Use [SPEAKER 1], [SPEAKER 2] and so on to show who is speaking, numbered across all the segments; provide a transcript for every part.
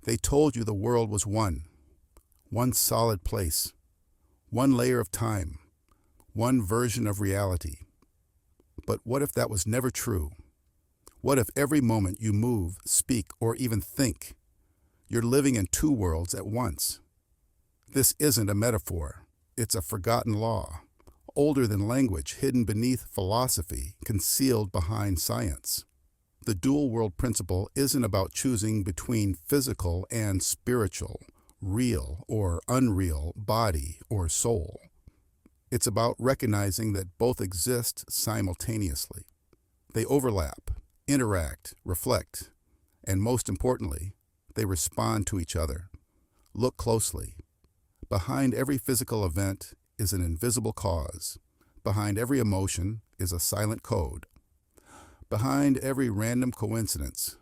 [SPEAKER 1] They told you the world was one solid place, one layer of time, one version of reality. But what if that was never true? What if every moment you move, speak, or even think, you're living in two worlds at once? This isn't a metaphor. It's a forgotten law, older than language, hidden beneath philosophy, concealed behind science. The dual world principle isn't about choosing between physical and spiritual, real or unreal, body or soul. It's about recognizing that both exist simultaneously. They overlap, interact, reflect, and most importantly, they respond to each other. Look closely. Behind every physical event is an invisible cause. Behind every emotion is a silent code. Behind every random coincidence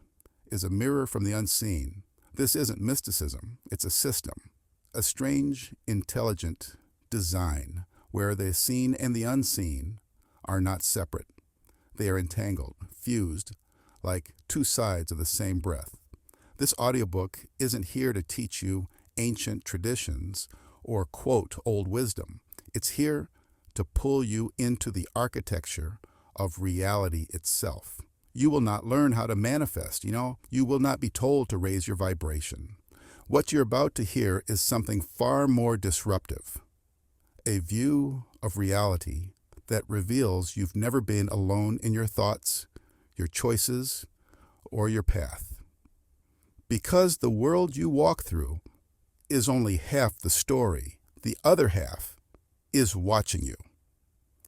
[SPEAKER 1] is a mirror from the unseen. This isn't mysticism, it's a system, a strange, intelligent design where the seen and the unseen are not separate. They are entangled, fused, like two sides of the same breath. This audiobook isn't here to teach you ancient traditions or quote old wisdom. It's here to pull you into the architecture of reality itself. You will not learn how to manifest, you will not be told to raise your vibration. What you're about to hear is something far more disruptive. A view of reality that reveals you've never been alone in your thoughts, your choices, or your path. Because the world you walk through is only half the story, the other half is watching you.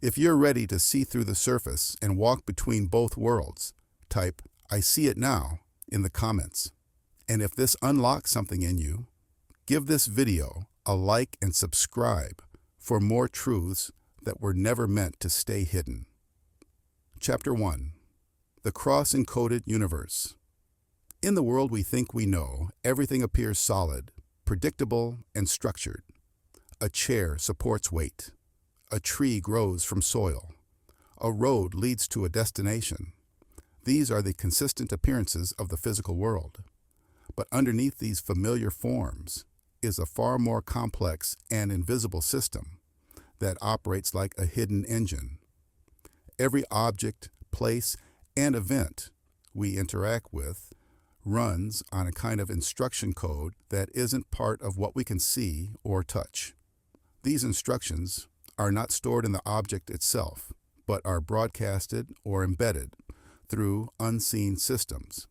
[SPEAKER 1] If you're ready to see through the surface and walk between both worlds, type "I see it now" in the comments. And if this unlocks something in you, give this video a like and subscribe for more truths that were never meant to stay hidden. Chapter 1. The Cross-Encoded Universe. In the world we think we know, everything appears solid, predictable, and structured. A chair supports weight. A tree grows from soil. A road leads to a destination. These are the consistent appearances of the physical world. But underneath these familiar forms is a far more complex and invisible system that operates like a hidden engine. Every object, place, and event we interact with runs on a kind of instruction code that isn't part of what we can see or touch. These instructions are not stored in the object itself, but are broadcasted or embedded through unseen systems.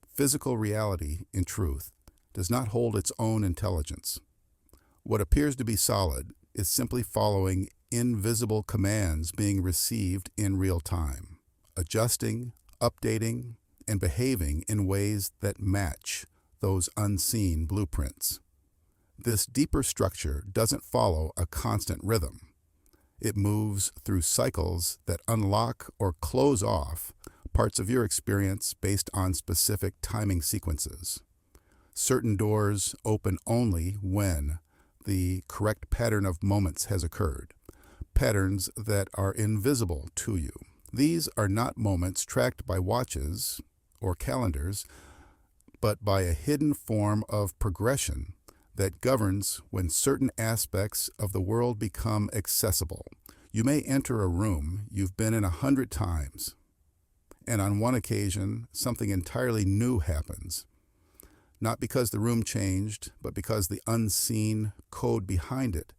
[SPEAKER 1] Physical reality, in truth, does not hold its own intelligence. What appears to be solid is simply following invisible commands being received in real time, adjusting, updating, and behaving in ways that match those unseen blueprints. This deeper structure doesn't follow a constant rhythm. It moves through cycles that unlock or close off parts of your experience based on specific timing sequences. Certain doors open only when the correct pattern of moments has occurred, patterns that are invisible to you. These are not moments tracked by watches or calendars, but by a hidden form of progression that governs when certain aspects of the world become accessible. You may enter a room you've been in 100 times, and on one occasion, something entirely new happens. Not because the room changed, but because the unseen code behind it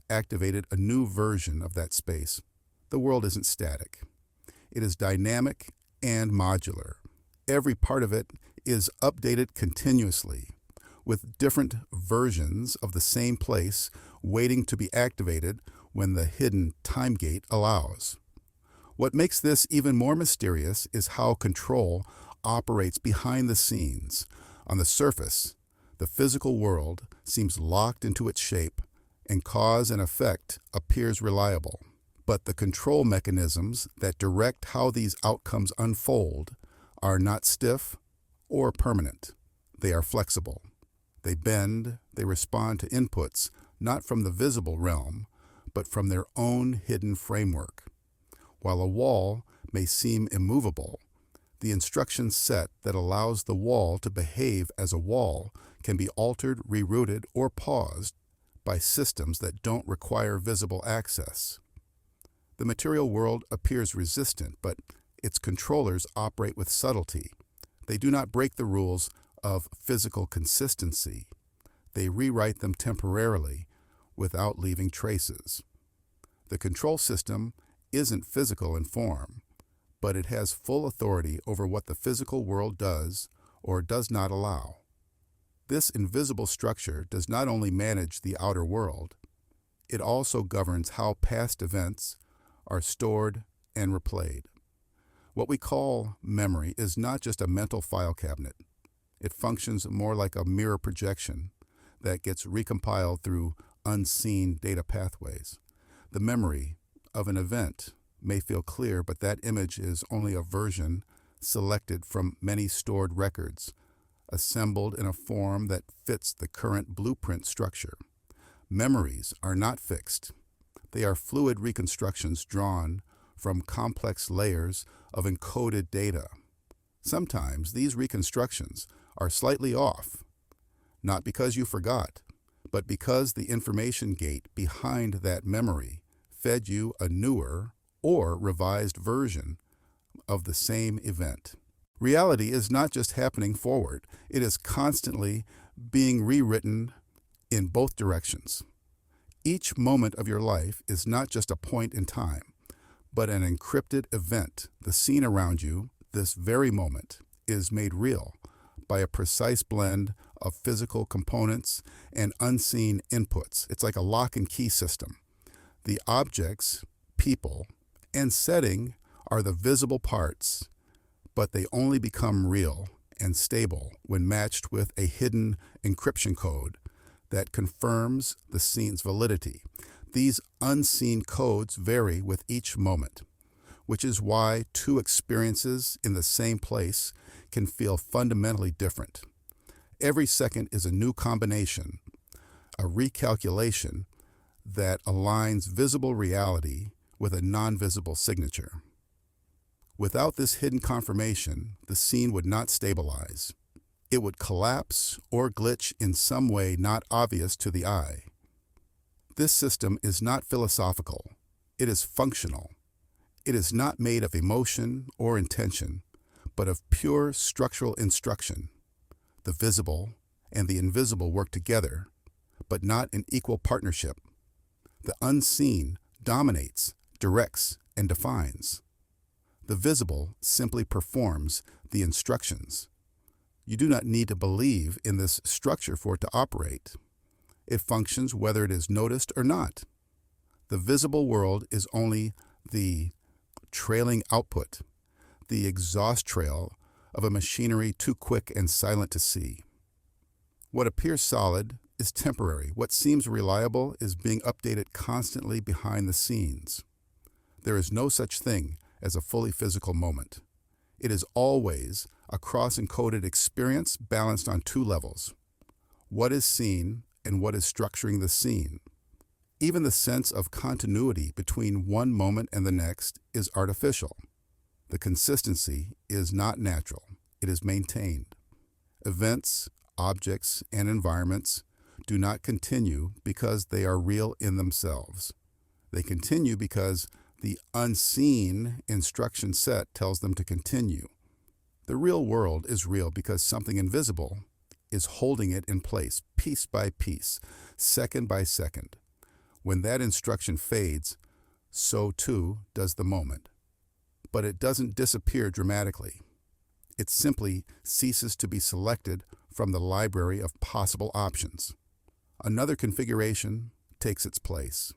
[SPEAKER 1] activated a new version of that space. The world isn't static. It is dynamic and modular. Every part of it is updated continuously, with different versions of the same place waiting to be activated when the hidden time gate allows. What makes this even more mysterious is how control operates behind the scenes. On the surface, the physical world seems locked into its shape, and cause and effect appears reliable. But the control mechanisms that direct how these outcomes unfold are not stiff or permanent. They are flexible. They bend, they respond to inputs, not from the visible realm, but from their own hidden framework. While a wall may seem immovable, The instruction set that allows the wall to behave as a wall can be altered, rerouted, or paused by systems that don't require visible access. The material world appears resistant, but its controllers operate with subtlety. They do not break the rules of physical consistency. They rewrite them temporarily without leaving traces. The control system isn't physical in form, but it has full authority over what the physical world does or does not allow. This invisible structure does not only manage the outer world, it also governs how past events are stored and replayed. What we call memory is not just a mental file cabinet. It functions more like a mirror projection that gets recompiled through unseen data pathways. The memory of an event may feel clear, but that image is only a version selected from many stored records, assembled in a form that fits the current blueprint structure. Memories are not fixed. They are fluid reconstructions drawn from complex layers of encoded data. Sometimes these reconstructions are slightly off, not because you forgot, but because the information gate behind that memory fed you a newer or revised version of the same event. Reality is not just happening forward, it is constantly being rewritten in both directions. Each moment of your life is not just a point in time, but an encrypted event. The scene around you, this very moment, is made real by a precise blend of physical components and unseen inputs. It's like a lock and key system. The objects, people, and setting are the visible parts, but they only become real and stable when matched with a hidden encryption code that confirms the scene's validity. These unseen codes vary with each moment, which is why two experiences in the same place can feel fundamentally different. Every second is a new combination, a recalculation that aligns visible reality with a non-visible signature. Without this hidden confirmation, the scene would not stabilize. It would collapse or glitch in some way not obvious to the eye. This system is not philosophical. It is functional. It is not made of emotion or intention, but of pure structural instruction. The visible and the invisible work together, but not in equal partnership. The unseen dominates, directs, and defines. The visible simply performs the instructions. You do not need to believe in this structure for it to operate. It functions whether it is noticed or not. The visible world is only the trailing output, the exhaust trail of a machinery too quick and silent to see. What appears solid is temporary. What seems reliable is being updated constantly behind the scenes. There is no such thing as a fully physical moment. It is always a cross-encoded experience balanced on two levels: what is seen and what is structuring the scene. Even the sense of continuity between one moment and the next is artificial. The consistency is not natural, it is maintained. Events, objects, and environments do not continue because they are real in themselves. They continue because the unseen instruction set tells them to continue. The real world is real because something invisible is holding it in place, piece by piece, second by second. When that instruction fades, so too does the moment. But it doesn't disappear dramatically. It simply ceases to be selected from the library of possible options. Another configuration takes its place.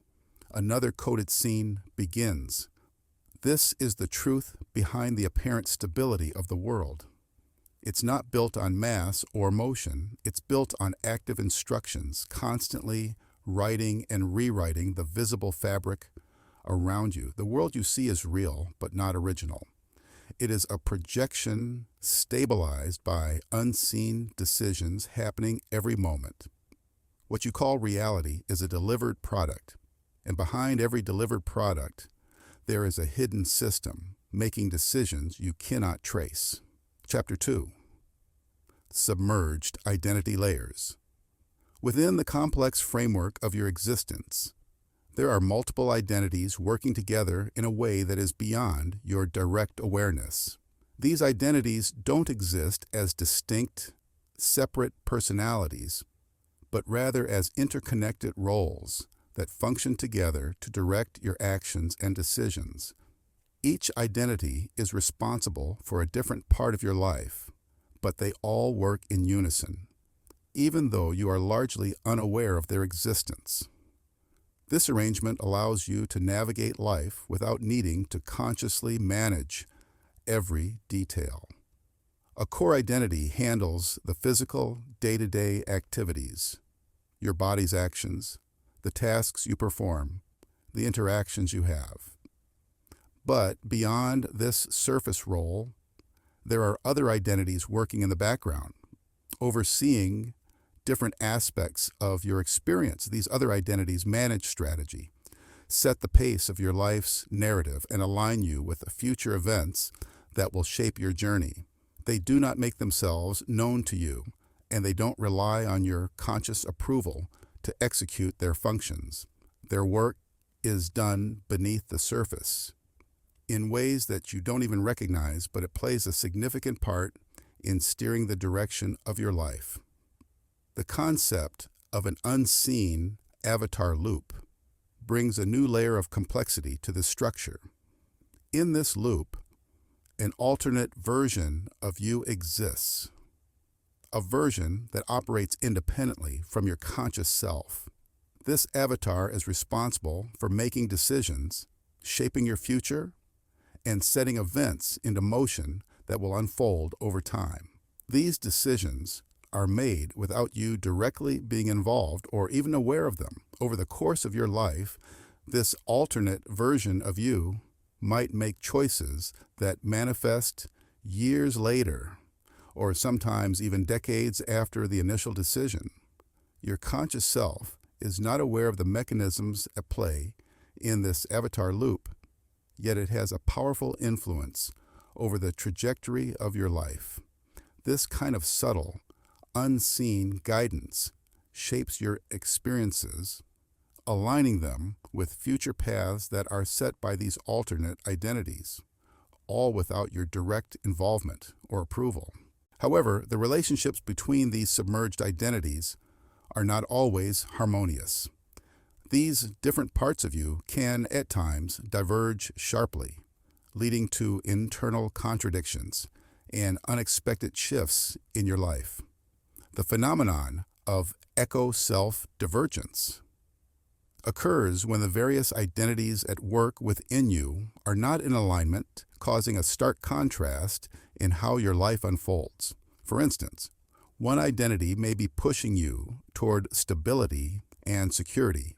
[SPEAKER 1] Another coded scene begins. This is the truth behind the apparent stability of the world. It's not built on mass or motion. It's built on active instructions, constantly writing and rewriting the visible fabric around you. The world you see is real, but not original. It is a projection stabilized by unseen decisions happening every moment. What you call reality is a delivered product, and behind every delivered product, there is a hidden system, making decisions you cannot trace. Chapter 2. Submerged Identity Layers. Within the complex framework of your existence, there are multiple identities working together in a way that is beyond your direct awareness. These identities don't exist as distinct, separate personalities, but rather as interconnected roles that function together to direct your actions and decisions. Each identity is responsible for a different part of your life, but they all work in unison, even though you are largely unaware of their existence. This arrangement allows you to navigate life without needing to consciously manage every detail. A core identity handles the physical, day-to-day activities, your body's actions, the tasks you perform, the interactions you have. But beyond this surface role, there are other identities working in the background, overseeing different aspects of your experience. These other identities manage strategy, set the pace of your life's narrative, and align you with the future events that will shape your journey. They do not make themselves known to you, and they don't rely on your conscious approval to execute their functions. Their work is done beneath the surface, in ways that you don't even recognize, but it plays a significant part in steering the direction of your life. The concept of an unseen avatar loop brings a new layer of complexity to the structure. In this loop, an alternate version of you exists, a version that operates independently from your conscious self. This avatar is responsible for making decisions, shaping your future, and setting events into motion that will unfold over time. These decisions are made without you directly being involved or even aware of them. Over the course of your life, this alternate version of you might make choices that manifest years later, or sometimes even decades after the initial decision. Your conscious self is not aware of the mechanisms at play in this avatar loop, yet it has a powerful influence over the trajectory of your life. This kind of subtle, unseen guidance shapes your experiences, aligning them with future paths that are set by these alternate identities, all without your direct involvement or approval. However, the relationships between these submerged identities are not always harmonious. These different parts of you can, at times, diverge sharply, leading to internal contradictions and unexpected shifts in your life. The phenomenon of echo-self-divergence occurs when the various identities at work within you are not in alignment, causing a stark contrast in how your life unfolds. For instance, one identity may be pushing you toward stability and security,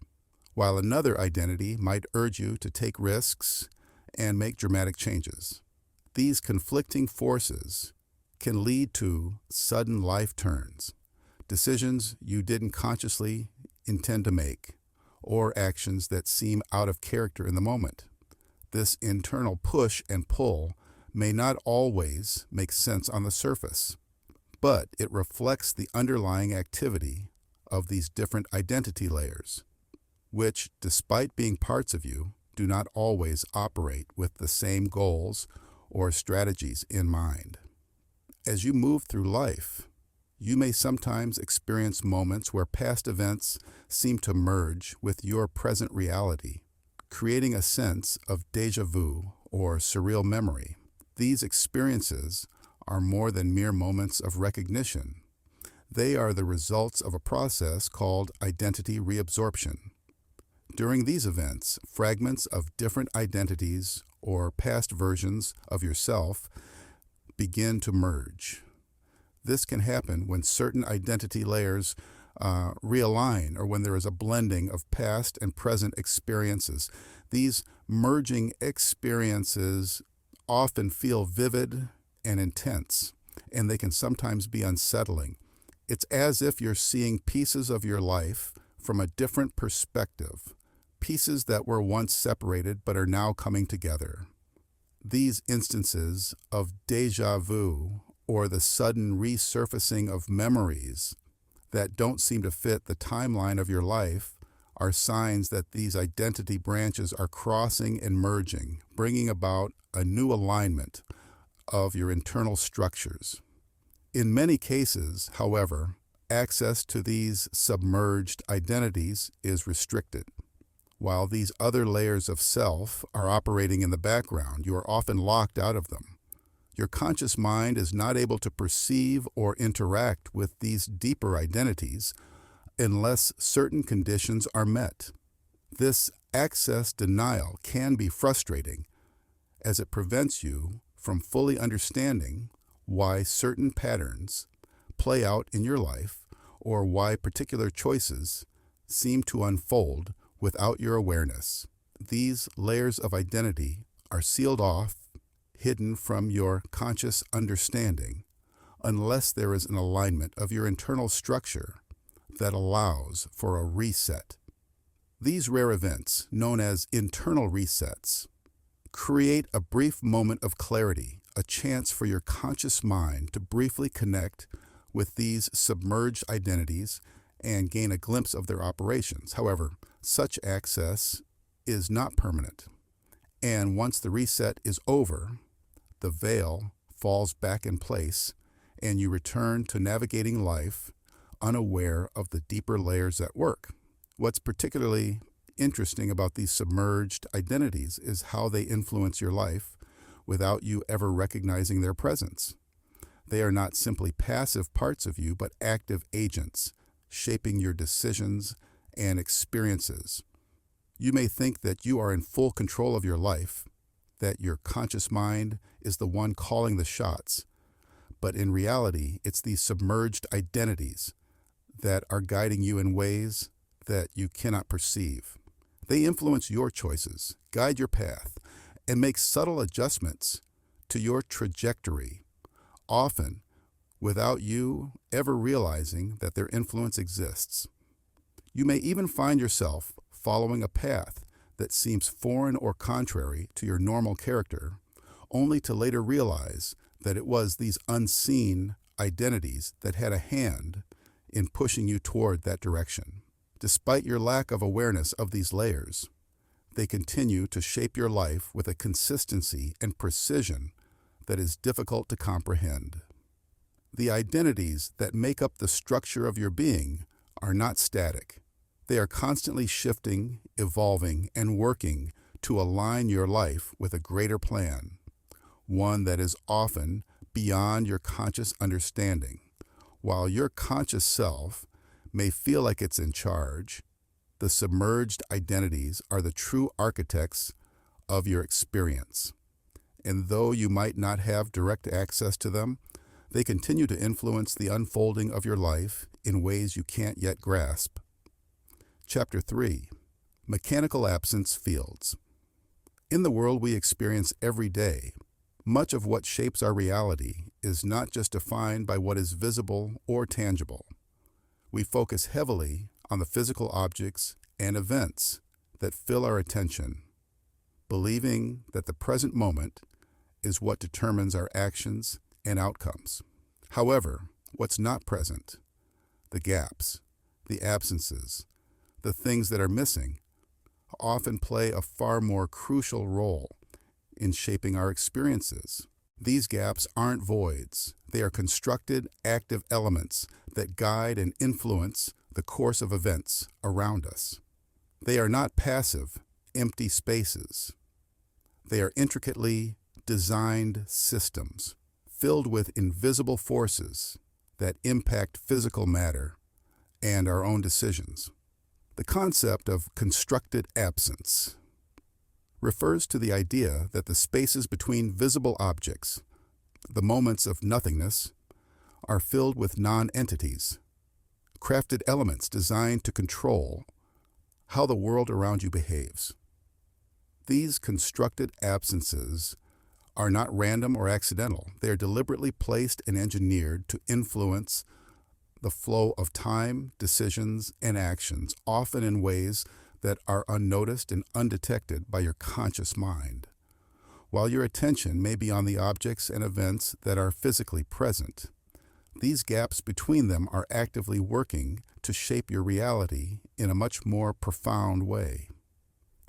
[SPEAKER 1] while another identity might urge you to take risks and make dramatic changes. These conflicting forces can lead to sudden life turns, decisions you didn't consciously intend to make, or actions that seem out of character in the moment. This internal push and pull may not always make sense on the surface, but it reflects the underlying activity of these different identity layers, which, despite being parts of you, do not always operate with the same goals or strategies in mind. As you move through life, you may sometimes experience moments where past events seem to merge with your present reality, creating a sense of déjà vu or surreal memory. These experiences are more than mere moments of recognition. They are the results of a process called identity reabsorption. During these events, fragments of different identities or past versions of yourself begin to merge. This can happen when certain identity layers realign, or when there is a blending of past and present experiences. These merging experiences often feel vivid and intense, and they can sometimes be unsettling. It's as if you're seeing pieces of your life from a different perspective, pieces that were once separated but are now coming together. These instances of déjà vu, or the sudden resurfacing of memories that don't seem to fit the timeline of your life, are signs that these identity branches are crossing and merging, bringing about a new alignment of your internal structures. In many cases, however, access to these submerged identities is restricted. While these other layers of self are operating in the background, you are often locked out of them. Your conscious mind is not able to perceive or interact with these deeper identities unless certain conditions are met. This access denial can be frustrating, as it prevents you from fully understanding why certain patterns play out in your life, or why particular choices seem to unfold without your awareness. These layers of identity are sealed off, hidden from your conscious understanding, unless there is an alignment of your internal structure that allows for a reset. These rare events, known as internal resets, create a brief moment of clarity, a chance for your conscious mind to briefly connect with these submerged identities and gain a glimpse of their operations. However, such access is not permanent, and once the reset is over, the veil falls back in place and you return to navigating life unaware of the deeper layers at work. What's particularly interesting about these submerged identities is how they influence your life without you ever recognizing their presence. They are not simply passive parts of you, but active agents, shaping your decisions and experiences. You may think that you are in full control of your life, that your conscious mind is the one calling the shots, but in reality, it's these submerged identities that are guiding you in ways that you cannot perceive. They influence your choices, guide your path, and make subtle adjustments to your trajectory, often without you ever realizing that their influence exists. You may even find yourself following a path that seems foreign or contrary to your normal character, only to later realize that it was these unseen identities that had a hand in pushing you toward that direction. Despite your lack of awareness of these layers, they continue to shape your life with a consistency and precision that is difficult to comprehend. The identities that make up the structure of your being are not static. They are constantly shifting, evolving, and working to align your life with a greater plan, one that is often beyond your conscious understanding. While your conscious self may feel like it's in charge, the submerged identities are the true architects of your experience. And though you might not have direct access to them, they continue to influence the unfolding of your life in ways you can't yet grasp. Chapter 3. Mechanical Absence Fields. In the world we experience every day, much of what shapes our reality is not just defined by what is visible or tangible. We focus heavily on the physical objects and events that fill our attention, believing that the present moment is what determines our actions and outcomes. However, what's not present, the gaps, the absences, the things that are missing, often play a far more crucial role in shaping our experiences. These gaps aren't voids. They are constructed, active elements that guide and influence the course of events around us. They are not passive, empty spaces. They are intricately designed systems filled with invisible forces that impact physical matter and our own decisions. The concept of constructed absence refers to the idea that the spaces between visible objects, the moments of nothingness, are filled with non-entities, crafted elements designed to control how the world around you behaves. These constructed absences are not random or accidental. They are deliberately placed and engineered to influence the flow of time, decisions, and actions, often in ways that are unnoticed and undetected by your conscious mind. while your attention may be on the objects and events that are physically present. These gaps between them are actively working to shape your reality in a much more profound way.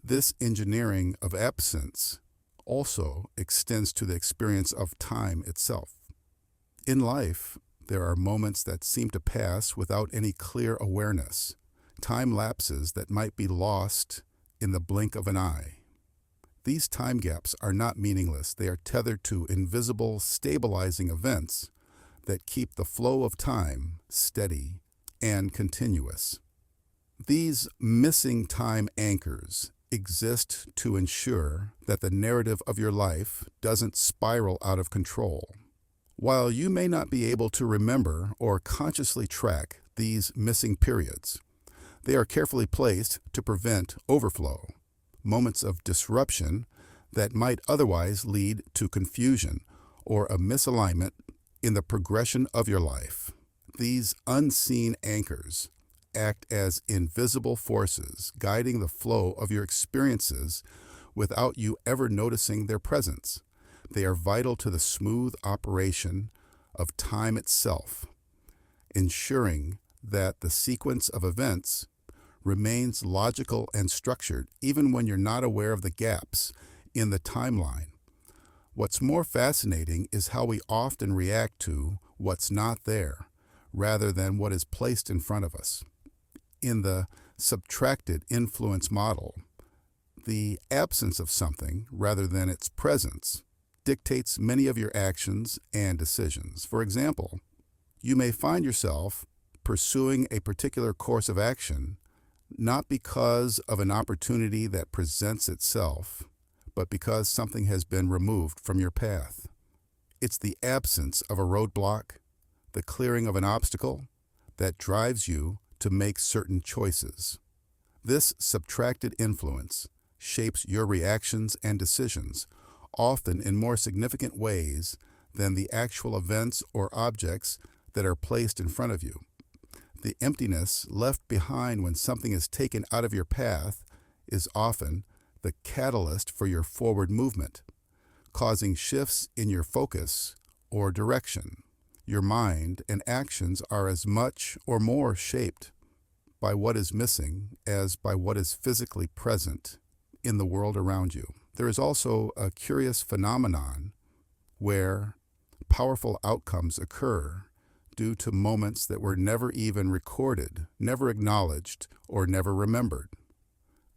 [SPEAKER 1] This engineering of absence also extends to the experience of time itself. In life, there are moments that seem to pass without any clear awareness, time lapses that might be lost in the blink of an eye. These time gaps are not meaningless. They are tethered to invisible, stabilizing events that keep the flow of time steady and continuous. These missing time anchors exist to ensure that the narrative of your life doesn't spiral out of control. While you may not be able to remember or consciously track these missing periods, they are carefully placed to prevent overflow, moments of disruption that might otherwise lead to confusion or a misalignment in the progression of your life. These unseen anchors act as invisible forces guiding the flow of your experiences without you ever noticing their presence. They are vital to the smooth operation of time itself, ensuring that the sequence of events remains logical and structured even when you're not aware of the gaps in the timeline. What's more fascinating is how we often react to what's not there rather than what is placed in front of us. In the subtracted influence model, the absence of something rather than its presence dictates many of your actions and decisions. For example, you may find yourself pursuing a particular course of action not because of an opportunity that presents itself, but because something has been removed from your path. It's the absence of a roadblock, the clearing of an obstacle, that drives you to make certain choices. This subtracted influence shapes your reactions and decisions, often in more significant ways than the actual events or objects that are placed in front of you. The emptiness left behind when something is taken out of your path is often the catalyst for your forward movement, causing shifts in your focus or direction. Your mind and actions are as much or more shaped by what is missing as by what is physically present in the world around you. There is also a curious phenomenon where powerful outcomes occur due to moments that were never even recorded, never acknowledged, or never remembered.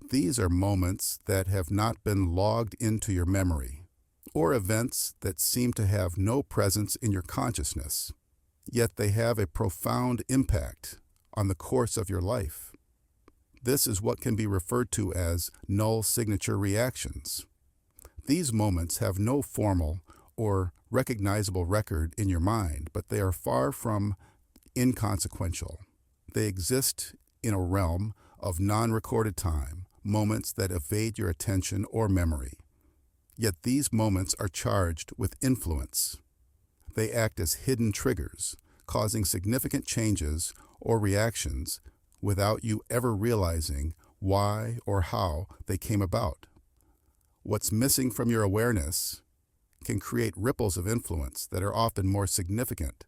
[SPEAKER 1] These are moments that have not been logged into your memory, or events that seem to have no presence in your consciousness, yet they have a profound impact on the course of your life. This is what can be referred to as null signature reactions. These moments have no formal or recognizable record in your mind, but they are far from inconsequential. They exist in a realm of non-recorded time, moments that evade your attention or memory. Yet these moments are charged with influence. They act as hidden triggers, causing significant changes or reactions without you ever realizing why or how they came about. What's missing from your awareness can create ripples of influence that are often more significant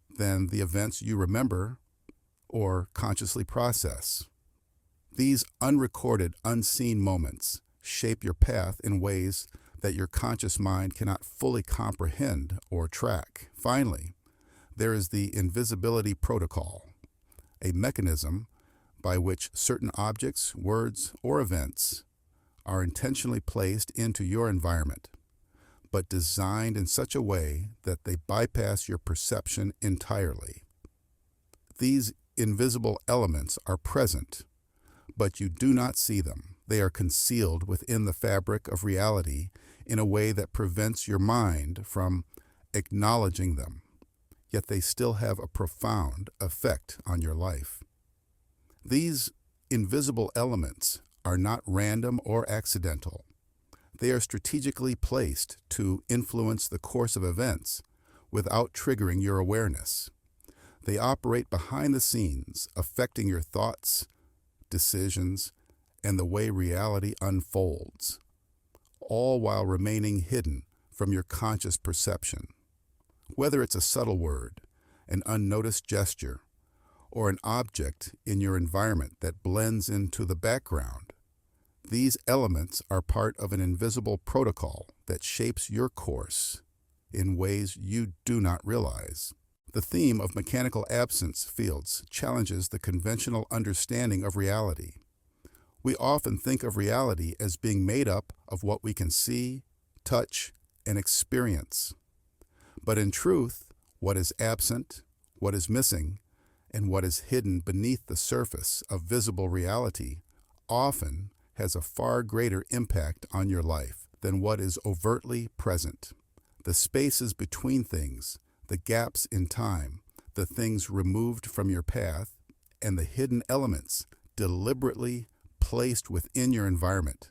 [SPEAKER 1] than the events you remember or consciously process. These unrecorded, unseen moments shape your path in ways that your conscious mind cannot fully comprehend or track. Finally, there is the invisibility protocol, a mechanism by which certain objects, words, or events are intentionally placed into your environment, but designed in such a way that they bypass your perception entirely. These invisible elements are present, but you do not see them. They are concealed within the fabric of reality in a way that prevents your mind from acknowledging them, yet they still have a profound effect on your life. These invisible elements are not random or accidental. They are strategically placed to influence the course of events without triggering your awareness. They operate behind the scenes, affecting your thoughts, decisions, and the way reality unfolds. all while remaining hidden from your conscious perception. Whether it's a subtle word, an unnoticed gesture, or an object in your environment that blends into the background, these elements are part of an invisible protocol that shapes your course in ways you do not realize. The theme of mechanical absence fields challenges the conventional understanding of reality. We often think of reality as being made up of what we can see, touch, and experience. But in truth, what is absent, what is missing, and what is hidden beneath the surface of visible reality often has a far greater impact on your life than what is overtly present. The spaces between things, the gaps in time, the things removed from your path, and the hidden elements deliberately placed within your environment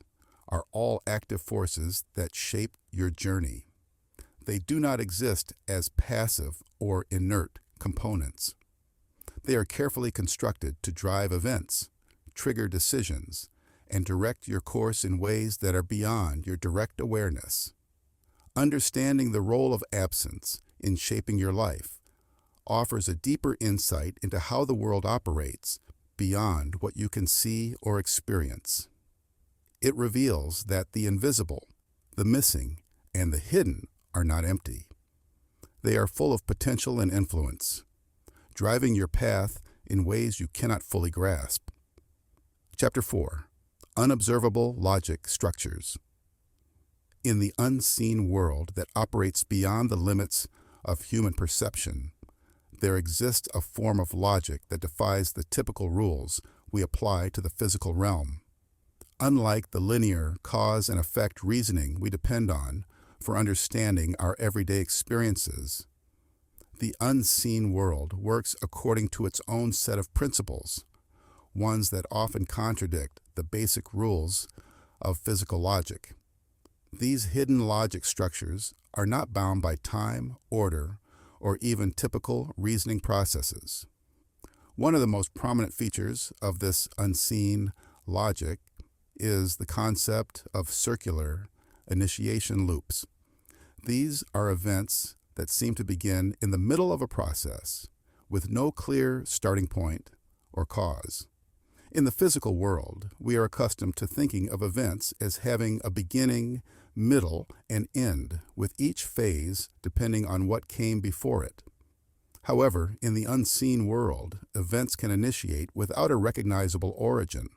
[SPEAKER 1] are all active forces that shape your journey. They do not exist as passive or inert components. They are carefully constructed to drive events, trigger decisions, and direct your course in ways that are beyond your direct awareness. Understanding the role of absence in shaping your life offers a deeper insight into how the world operates beyond what you can see or experience. It reveals that the invisible, the missing, and the hidden are not empty. They are full of potential and influence, driving your path in ways you cannot fully grasp. Chapter 4. Unobservable logic structures. In the unseen world that operates beyond the limits of human perception, there exists a form of logic that defies the typical rules we apply to the physical realm. Unlike the linear cause and effect reasoning we depend on for understanding our everyday experiences, the unseen world works according to its own set of principles, ones that often contradict the basic rules of physical logic. These hidden logic structures are not bound by time, order, or even typical reasoning processes. One of the most prominent features of this unseen logic is the concept of circular initiation loops. These are events that seem to begin in the middle of a process with no clear starting point or cause. In the physical world, we are accustomed to thinking of events as having a beginning, middle, and end, with each phase depending on what came before it. However, in the unseen world, events can initiate without a recognizable origin,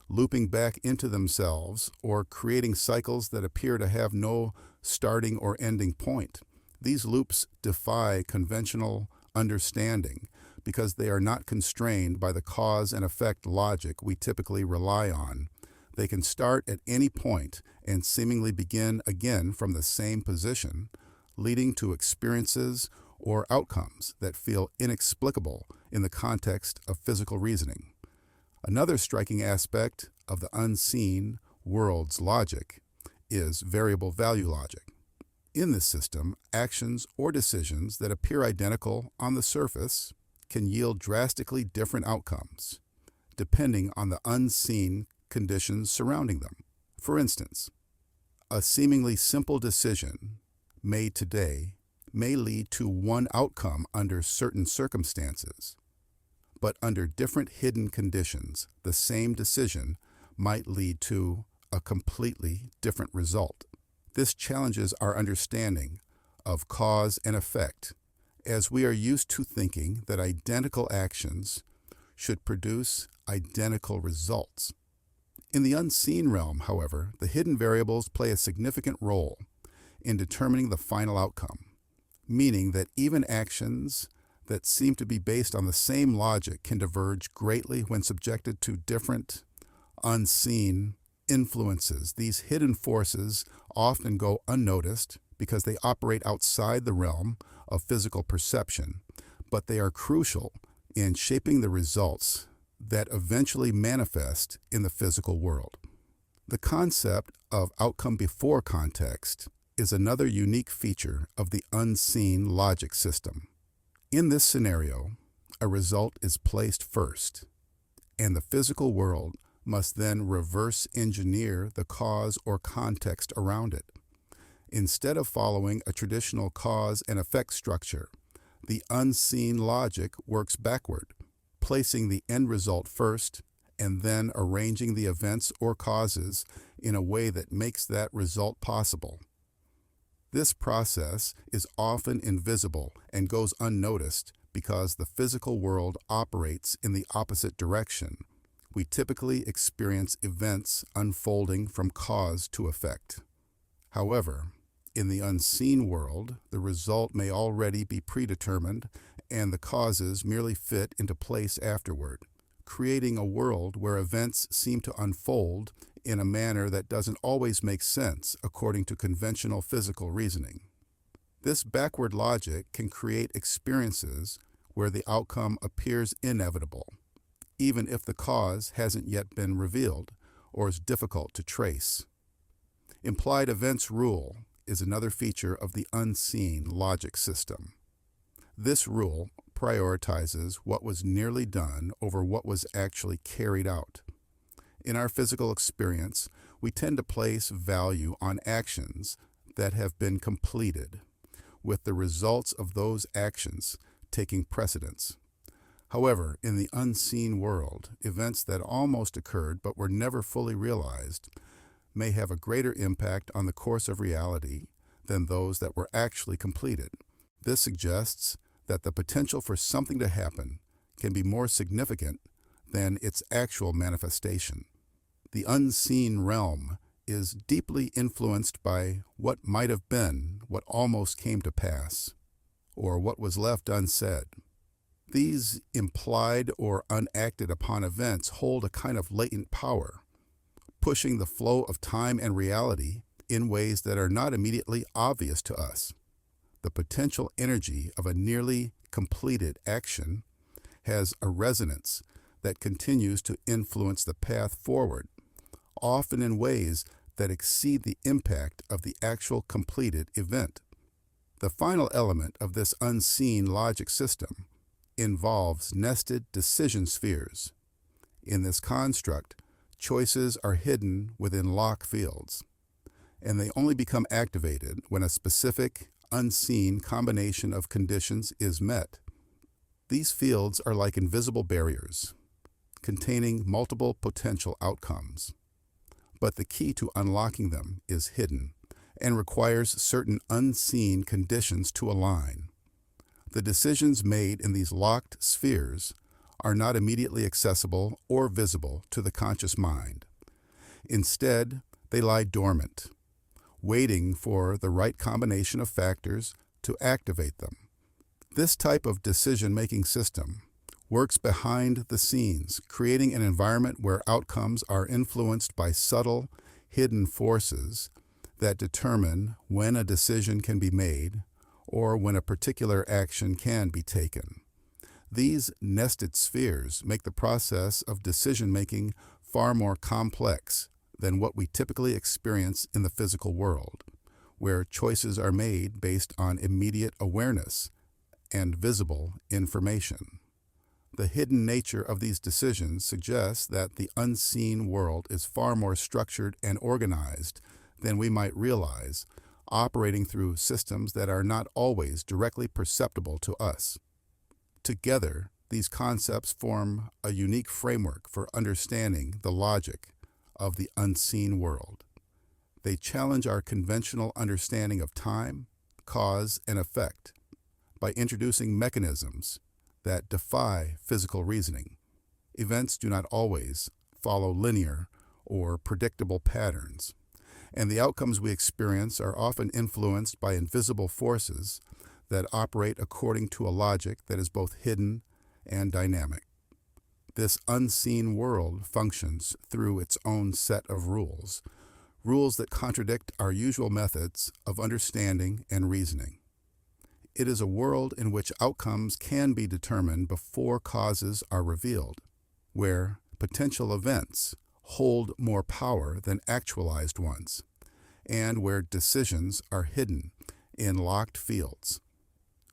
[SPEAKER 1] looping back into themselves or creating cycles that appear to have no starting or ending point. These loops defy conventional understanding because they are not constrained by the cause and effect logic we typically rely on. They can start at any point and seemingly begin again from the same position, leading to experiences or outcomes that feel inexplicable in the context of physical reasoning. Another striking aspect of the unseen world's logic is variable value logic. In this system, actions or decisions that appear identical on the surface can yield drastically different outcomes, depending on the unseen conditions surrounding them. For instance, a seemingly simple decision made today may lead to one outcome under certain circumstances, but under different hidden conditions, the same decision might lead to a completely different result. This challenges our understanding of cause and effect, as we are used to thinking that identical actions should produce identical results. In the unseen realm, however, the hidden variables play a significant role in determining the final outcome, meaning that even actions that seem to be based on the same logic can diverge greatly when subjected to different, unseen influences. These hidden forces often go unnoticed because they operate outside the realm of physical perception, but they are crucial in shaping the results that eventually manifest in the physical world. The concept of outcome before context is another unique feature of the unseen logic system. In this scenario, a result is placed first, and the physical world must then reverse engineer the cause or context around it. Instead of following a traditional cause and effect structure, the unseen logic works backward, placing the end result first and then arranging the events or causes in a way that makes that result possible. This process is often invisible and goes unnoticed because the physical world operates in the opposite direction. We typically experience events unfolding from cause to effect. However, in the unseen world, the result may already be predetermined and the causes merely fit into place afterward, creating a world where events seem to unfold in a manner that doesn't always make sense according to conventional physical reasoning. This backward logic can create experiences where the outcome appears inevitable, even if the cause hasn't yet been revealed or is difficult to trace. Implied events rule is another feature of the unseen logic system. This rule prioritizes what was nearly done over what was actually carried out. In our physical experience, we tend to place value on actions that have been completed, with the results of those actions taking precedence. However, in the unseen world, events that almost occurred but were never fully realized may have a greater impact on the course of reality than those that were actually completed. This suggests that the potential for something to happen can be more significant than its actual manifestation. The unseen realm is deeply influenced by what might have been, what almost came to pass, or what was left unsaid. These implied or unacted upon events hold a kind of latent power, pushing the flow of time and reality in ways that are not immediately obvious to us. The potential energy of a nearly completed action has a resonance that continues to influence the path forward, often in ways that exceed the impact of the actual completed event. The final element of this unseen logic system involves nested decision spheres. In this construct, choices are hidden within lock fields, and they only become activated when a specific, unseen combination of conditions is met. These fields are like invisible barriers, containing multiple potential outcomes. But the key to unlocking them is hidden and requires certain unseen conditions to align. The decisions made in these locked spheres are not immediately accessible or visible to the conscious mind. Instead, they lie dormant, waiting for the right combination of factors to activate them. This type of decision-making system works behind the scenes, creating an environment where outcomes are influenced by subtle, hidden forces that determine when a decision can be made or when a particular action can be taken. These nested spheres make the process of decision-making far more complex than what we typically experience in the physical world, where choices are made based on immediate awareness and visible information. The hidden nature of these decisions suggests that the unseen world is far more structured and organized than we might realize, operating through systems that are not always directly perceptible to us. Together, these concepts form a unique framework for understanding the logic of the unseen world. They challenge our conventional understanding of time, cause, and effect by introducing mechanisms that defy physical reasoning. Events do not always follow linear or predictable patterns, and the outcomes we experience are often influenced by invisible forces that operate according to a logic that is both hidden and dynamic. This unseen world functions through its own set of rules that contradict our usual methods of understanding and reasoning. It is a world in which outcomes can be determined before causes are revealed, where potential events hold more power than actualized ones, and where decisions are hidden in locked fields,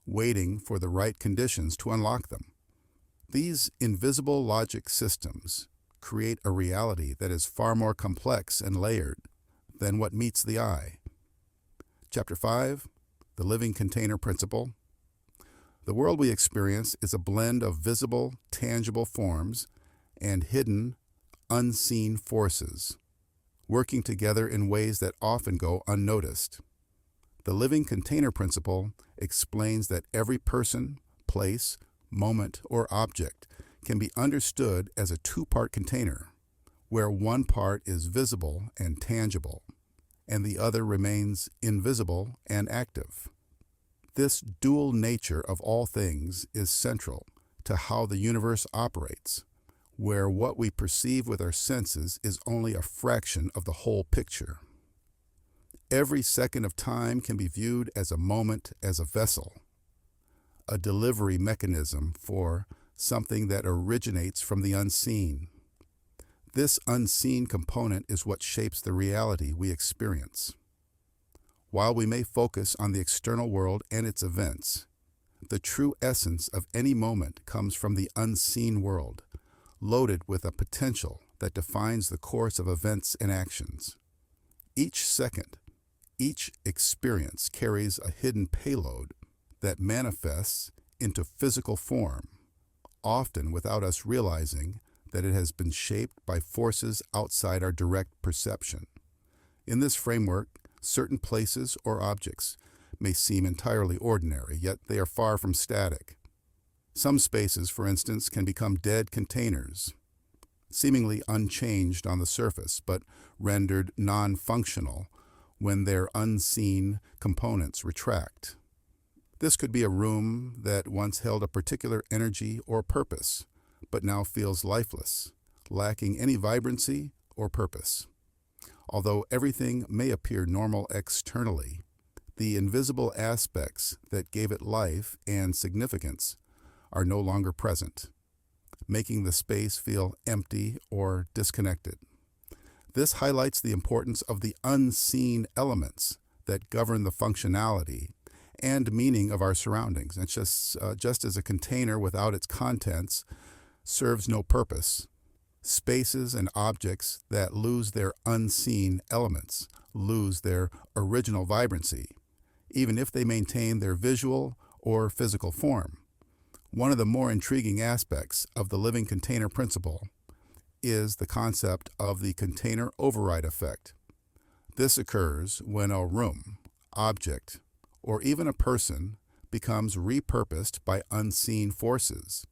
[SPEAKER 1] waiting for the right conditions to unlock them. These invisible logic systems create a reality that is far more complex and layered than what meets the eye. Chapter 5, The Living Container Principle. The world we experience is a blend of visible, tangible forms and hidden, unseen forces, working together in ways that often go unnoticed. The living container principle explains that every person, place, moment, or object can be understood as a two-part container, where one part is visible and tangible, and the other remains invisible and active. This dual nature of all things is central to how the universe operates, where what we perceive with our senses is only a fraction of the whole picture. Every second of time can be viewed as a moment, as a vessel, a delivery mechanism for something that originates from the unseen. This unseen component is what shapes the reality we experience. While we may focus on the external world and its events, the true essence of any moment comes from the unseen world, loaded with a potential that defines the course of events and actions. Each second, each experience carries a hidden payload that manifests into physical form, often without us realizing that it has been shaped by forces outside our direct perception. In this framework, certain places or objects may seem entirely ordinary, yet they are far from static. Some spaces, for instance, can become dead containers, seemingly unchanged on the surface, but rendered non-functional when their unseen components retract. This could be a room that once held a particular energy or purpose, but now feels lifeless, lacking any vibrancy or purpose. Although everything may appear normal externally, the invisible aspects that gave it life and significance are no longer present, making the space feel empty or disconnected. This highlights the importance of the unseen elements that govern the functionality and meaning of our surroundings. It's just as a container without its contents serves no purpose, spaces and objects that lose their unseen elements lose their original vibrancy, even if they maintain their visual or physical form. One of the more intriguing aspects of the living container principle is the concept of the container override effect. This occurs when a room, object, or even a person becomes repurposed by unseen forces,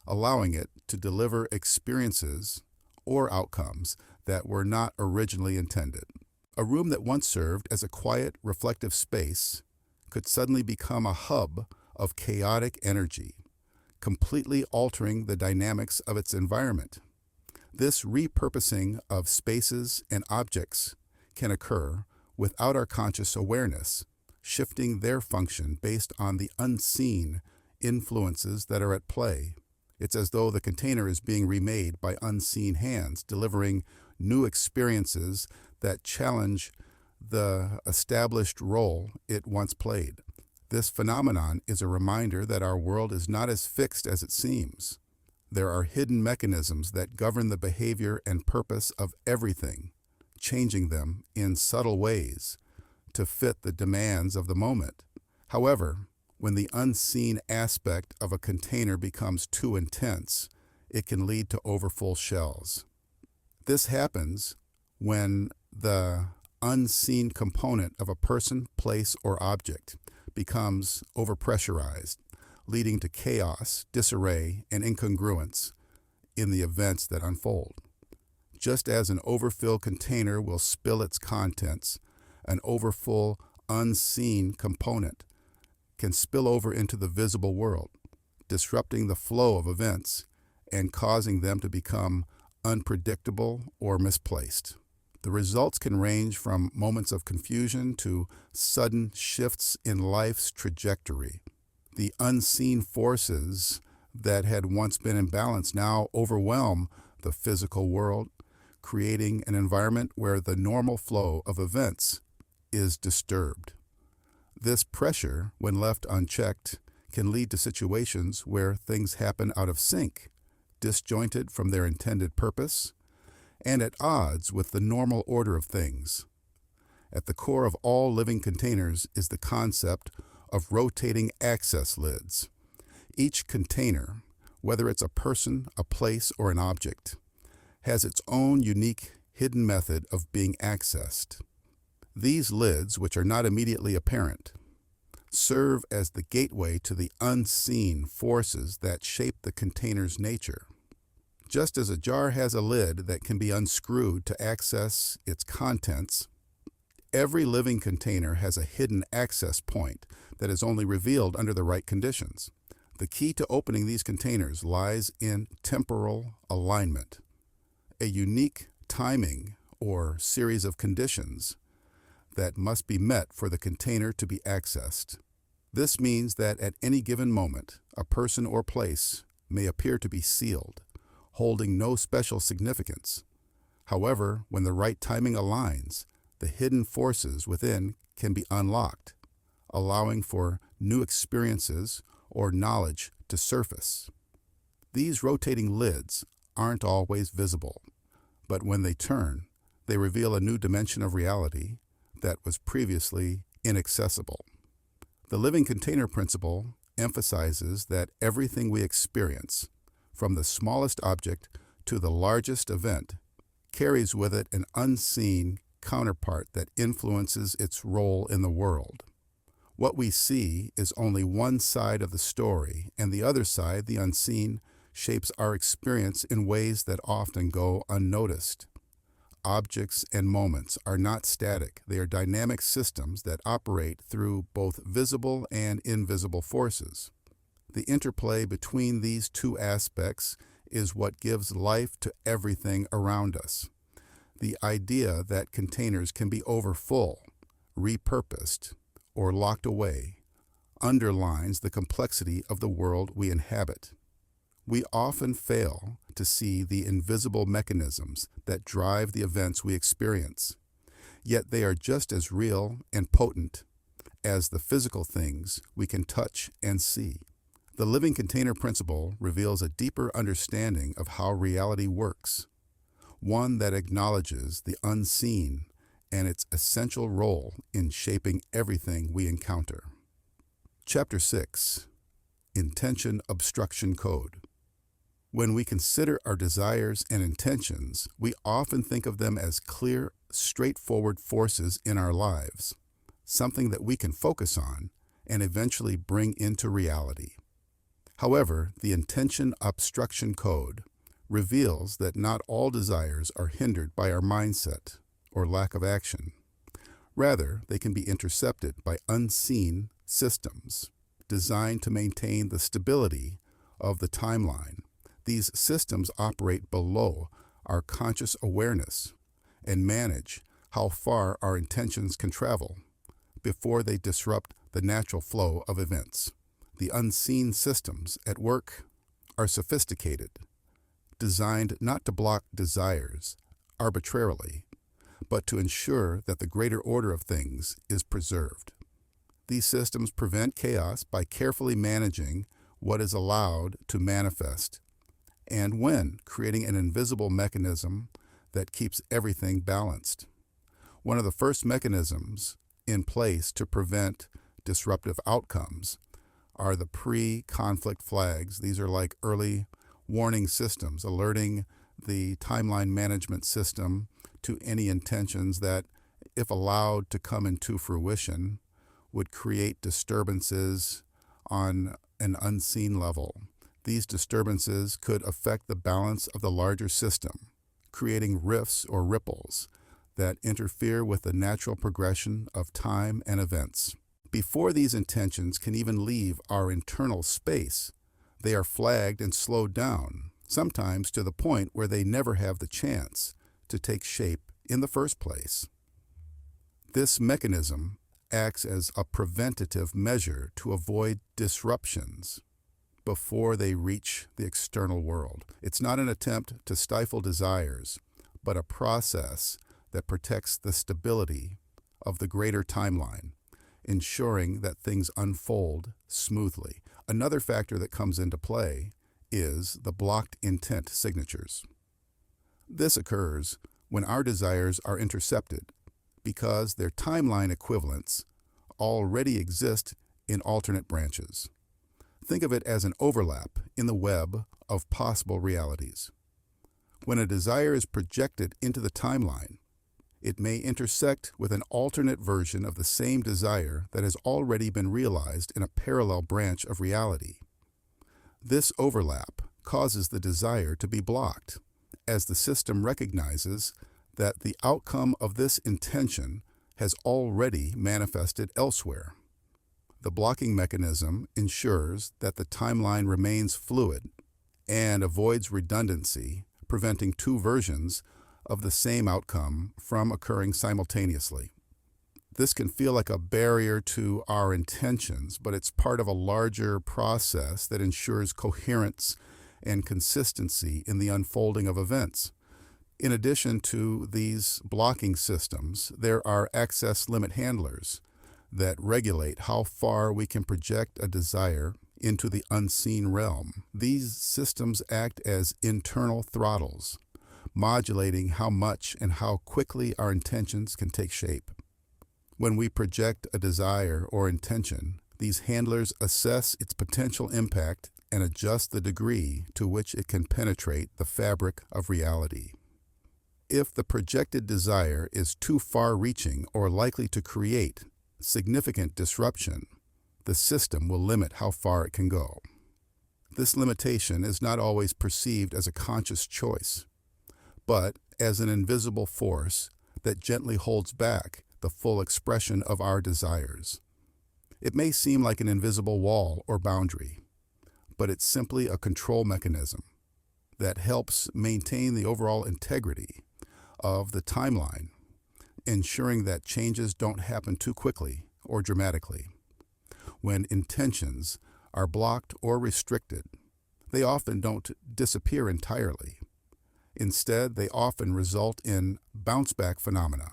[SPEAKER 1] allowing it to deliver experiences or outcomes that were not originally intended. A room that once served as a quiet, reflective space could suddenly become a hub of chaotic energy, completely altering the dynamics of its environment. This repurposing of spaces and objects can occur without our conscious awareness, shifting their function based on the unseen influences that are at play. It's as though the container is being remade by unseen hands, delivering new experiences that challenge the established role it once played. This phenomenon is a reminder that our world is not as fixed as it seems. There are hidden mechanisms that govern the behavior and purpose of everything, changing them in subtle ways to fit the demands of the moment. However, when the unseen aspect of a container becomes too intense, it can lead to overfull shells. This happens when the unseen component of a person, place, or object becomes overpressurized, leading to chaos, disarray, and incongruence in the events that unfold. Just as an overfilled container will spill its contents, an overfull, unseen component can spill over into the visible world, disrupting the flow of events and causing them to become unpredictable or misplaced. The results can range from moments of confusion to sudden shifts in life's trajectory. The unseen forces that had once been in balance now overwhelm the physical world, creating an environment where the normal flow of events is disturbed. This pressure, when left unchecked, can lead to situations where things happen out of sync, disjointed from their intended purpose, and at odds with the normal order of things. At the core of all living containers is the concept of rotating access lids. Each container, whether it's a person, a place, or an object, has its own unique hidden method of being accessed. These lids, which are not immediately apparent, serve as the gateway to the unseen forces that shape the container's nature. Just as a jar has a lid that can be unscrewed to access its contents, every living container has a hidden access point that is only revealed under the right conditions. The key to opening these containers lies in temporal alignment, a unique timing or series of conditions that must be met for the container to be accessed. This means that at any given moment, a person or place may appear to be sealed, holding no special significance. However, when the right timing aligns, the hidden forces within can be unlocked, allowing for new experiences or knowledge to surface. These rotating lids aren't always visible, but when they turn, they reveal a new dimension of reality that was previously inaccessible. The living container principle emphasizes that everything we experience, from the smallest object to the largest event, carries with it an unseen counterpart that influences its role in the world. What we see is only one side of the story, and the other side, the unseen, shapes our experience in ways that often go unnoticed. Objects and moments are not static. They are dynamic systems that operate through both visible and invisible forces. The interplay between these two aspects is what gives life to everything around us. The idea that containers can be overfull, repurposed, or locked away underlines the complexity of the world we inhabit. We often fail to see the invisible mechanisms that drive the events we experience, yet they are just as real and potent as the physical things we can touch and see. The living container principle reveals a deeper understanding of how reality works, one that acknowledges the unseen and its essential role in shaping everything we encounter. Chapter 6. Intention Obstruction Code. When we consider our desires and intentions, we often think of them as clear, straightforward forces in our lives, something that we can focus on and eventually bring into reality. However, the Intention Obstruction Code reveals that not all desires are hindered by our mindset or lack of action. Rather, they can be intercepted by unseen systems designed to maintain the stability of the timeline. These systems operate below our conscious awareness and manage how far our intentions can travel before they disrupt the natural flow of events. The unseen systems at work are sophisticated, designed not to block desires arbitrarily, but to ensure that the greater order of things is preserved. These systems prevent chaos by carefully managing what is allowed to manifest, and when creating an invisible mechanism that keeps everything balanced. One of the first mechanisms in place to prevent disruptive outcomes are the pre-conflict flags. These are like early warning systems, alerting the timeline management system to any intentions that, if allowed to come into fruition, would create disturbances on an unseen level. These disturbances could affect the balance of the larger system, creating rifts or ripples that interfere with the natural progression of time and events. Before these intentions can even leave our internal space, they are flagged and slowed down, sometimes to the point where they never have the chance to take shape in the first place. This mechanism acts as a preventative measure to avoid disruptions before they reach the external world. It's not an attempt to stifle desires, but a process that protects the stability of the greater timeline, ensuring that things unfold smoothly. Another factor that comes into play is the blocked intent signatures. This occurs when our desires are intercepted because their timeline equivalents already exist in alternate branches. Think of it as an overlap in the web of possible realities. When a desire is projected into the timeline, it may intersect with an alternate version of the same desire that has already been realized in a parallel branch of reality. This overlap causes the desire to be blocked, as the system recognizes that the outcome of this intention has already manifested elsewhere. The blocking mechanism ensures that the timeline remains fluid and avoids redundancy, preventing two versions of the same outcome from occurring simultaneously. This can feel like a barrier to our intentions, but it's part of a larger process that ensures coherence and consistency in the unfolding of events. In addition to these blocking systems, there are access limit handlers that regulate how far we can project a desire into the unseen realm. These systems act as internal throttles, modulating how much and how quickly our intentions can take shape. When we project a desire or intention, these handlers assess its potential impact and adjust the degree to which it can penetrate the fabric of reality. If the projected desire is too far-reaching or likely to create significant disruption, the system will limit how far it can go. This limitation is not always perceived as a conscious choice, but as an invisible force that gently holds back the full expression of our desires. It may seem like an invisible wall or boundary, but it's simply a control mechanism that helps maintain the overall integrity of the timeline, ensuring that changes don't happen too quickly or dramatically. When intentions are blocked or restricted, they often don't disappear entirely. Instead, they often result in bounce-back phenomena.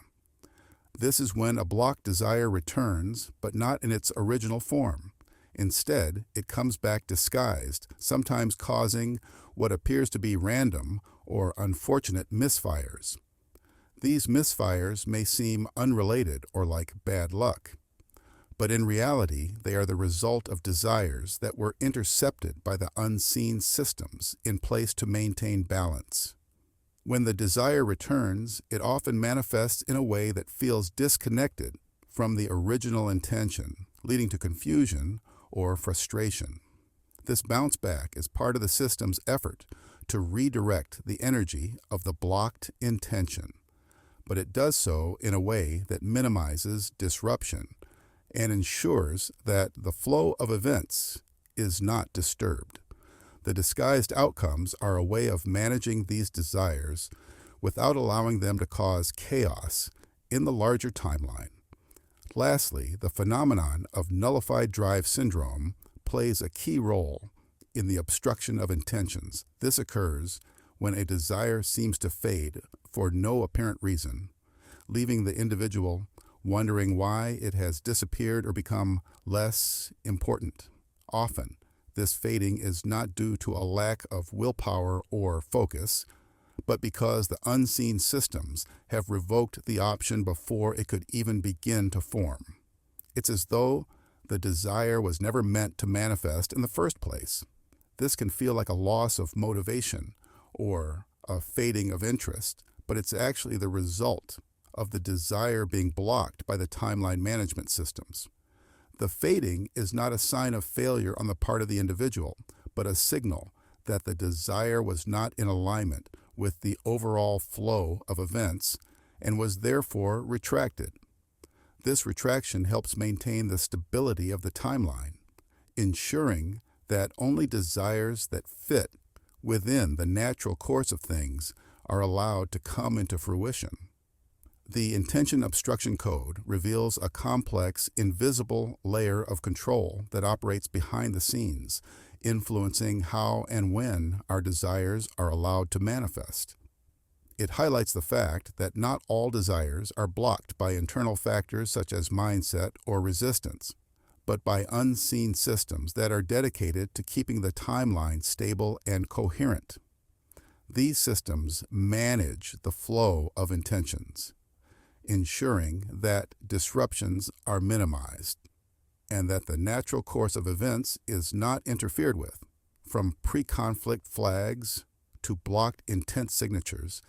[SPEAKER 1] This is when a blocked desire returns, but not in its original form. Instead, it comes back disguised, sometimes causing what appears to be random or unfortunate misfires. These misfires may seem unrelated or like bad luck, but in reality, they are the result of desires that were intercepted by the unseen systems in place to maintain balance. When the desire returns, it often manifests in a way that feels disconnected from the original intention, leading to confusion or frustration. This bounce back is part of the system's effort to redirect the energy of the blocked intention, but it does so in a way that minimizes disruption and ensures that the flow of events is not disturbed. The disguised outcomes are a way of managing these desires without allowing them to cause chaos in the larger timeline. Lastly, the phenomenon of nullified drive syndrome plays a key role in the obstruction of intentions. This occurs when a desire seems to fade for no apparent reason, leaving the individual wondering why it has disappeared or become less important. Often, this fading is not due to a lack of willpower or focus, but because the unseen systems have revoked the option before it could even begin to form. It's as though the desire was never meant to manifest in the first place. This can feel like a loss of motivation or a fading of interest, but it's actually the result of the desire being blocked by the timeline management systems. The fading is not a sign of failure on the part of the individual, but a signal that the desire was not in alignment with the overall flow of events and was therefore retracted. This retraction helps maintain the stability of the timeline, ensuring that only desires that fit within the natural course of things are allowed to come into fruition. The intention obstruction code reveals a complex, invisible layer of control that operates behind the scenes, influencing how and when our desires are allowed to manifest. It highlights the fact that not all desires are blocked by internal factors such as mindset or resistance, but by unseen systems that are dedicated to keeping the timeline stable and coherent. These systems manage the flow of intentions, ensuring that disruptions are minimized and that the natural course of events is not interfered with. From pre-conflict flags to blocked intent signatures,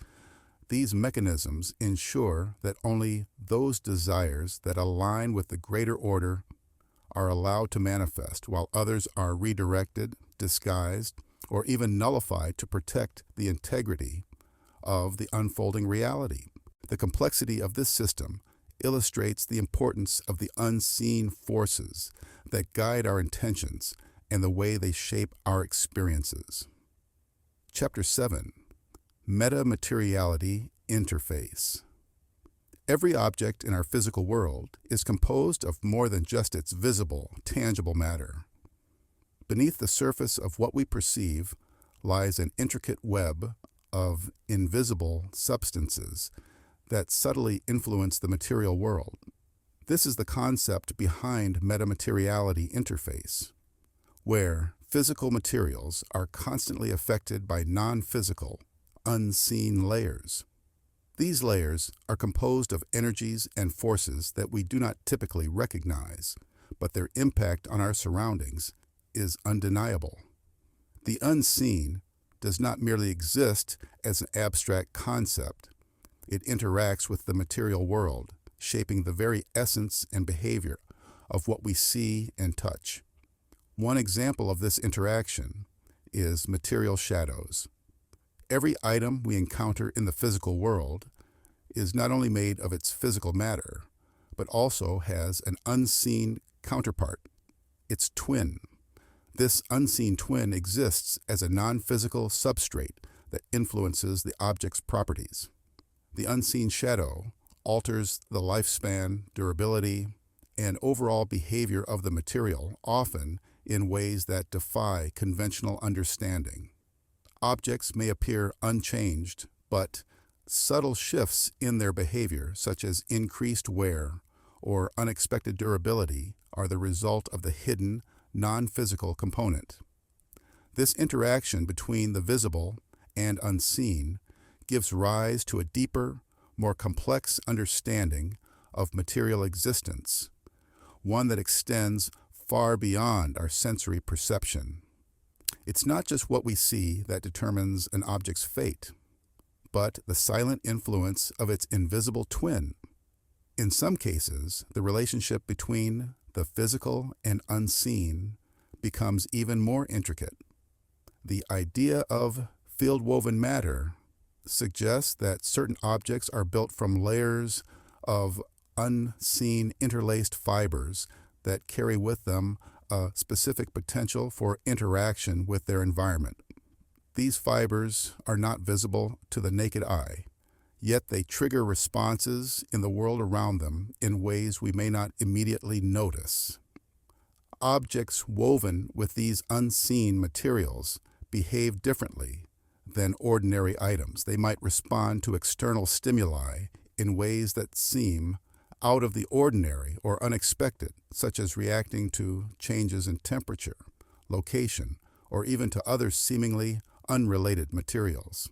[SPEAKER 1] these mechanisms ensure that only those desires that align with the greater order are allowed to manifest, while others are redirected, disguised, or even nullified to protect the integrity of the unfolding reality. The complexity of this system illustrates the importance of the unseen forces that guide our intentions and the way they shape our experiences. Chapter 7. Metamateriality Interface. Every object in our physical world is composed of more than just its visible, tangible matter. Beneath the surface of what we perceive lies an intricate web of invisible substances that subtly influence the material world. This is the concept behind metamateriality interface, where physical materials are constantly affected by non-physical, unseen layers. These layers are composed of energies and forces that we do not typically recognize, but their impact on our surroundings is undeniable. The unseen does not merely exist as an abstract concept. It interacts with the material world, shaping the very essence and behavior of what we see and touch. One example of this interaction is material shadows. Every item we encounter in the physical world is not only made of its physical matter, but also has an unseen counterpart, its twin. This unseen twin exists as a non-physical substrate that influences the object's properties. The unseen shadow alters the lifespan, durability, and overall behavior of the material, often in ways that defy conventional understanding. Objects may appear unchanged, but subtle shifts in their behavior, such as increased wear or unexpected durability, are the result of the hidden, non-physical component. This interaction between the visible and unseen gives rise to a deeper, more complex understanding of material existence, one that extends far beyond our sensory perception. It's not just what we see that determines an object's fate, but the silent influence of its invisible twin. In some cases, the relationship between the physical and unseen becomes even more intricate. The idea of field-woven matter suggests that certain objects are built from layers of unseen interlaced fibers that carry with them a specific potential for interaction with their environment. These fibers are not visible to the naked eye, yet they trigger responses in the world around them in ways we may not immediately notice. Objects woven with these unseen materials behave differently than ordinary items. They might respond to external stimuli in ways that seem out of the ordinary or unexpected, such as reacting to changes in temperature, location, or even to other seemingly unrelated materials.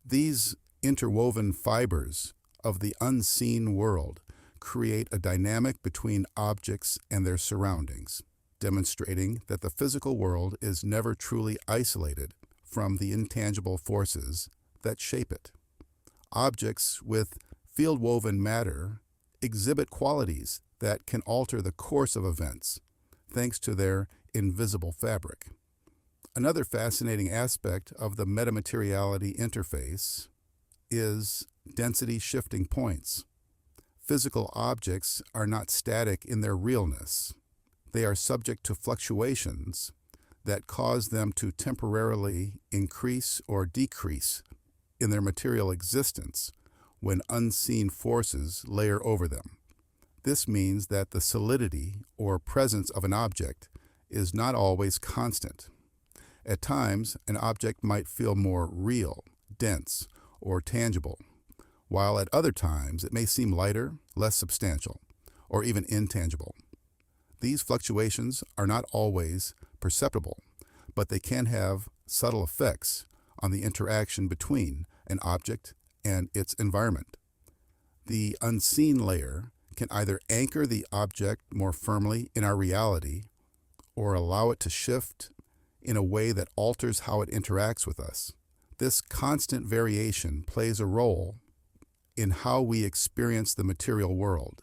[SPEAKER 1] These interwoven fibers of the unseen world create a dynamic between objects and their surroundings, demonstrating that the physical world is never truly isolated from the intangible forces that shape it. Objects with field-woven matter exhibit qualities that can alter the course of events, thanks to their invisible fabric. Another fascinating aspect of the metamateriality interface is density shifting points. Physical objects are not static in their realness. They are subject to fluctuations that cause them to temporarily increase or decrease in their material existence when unseen forces layer over them. This means that the solidity or presence of an object is not always constant. At times, an object might feel more real, dense, or tangible, while at other times it may seem lighter, less substantial, or even intangible. These fluctuations are not always perceptible, but they can have subtle effects on the interaction between an object and its environment. The unseen layer can either anchor the object more firmly in our reality or allow it to shift in a way that alters how it interacts with us. This constant variation plays a role in how we experience the material world,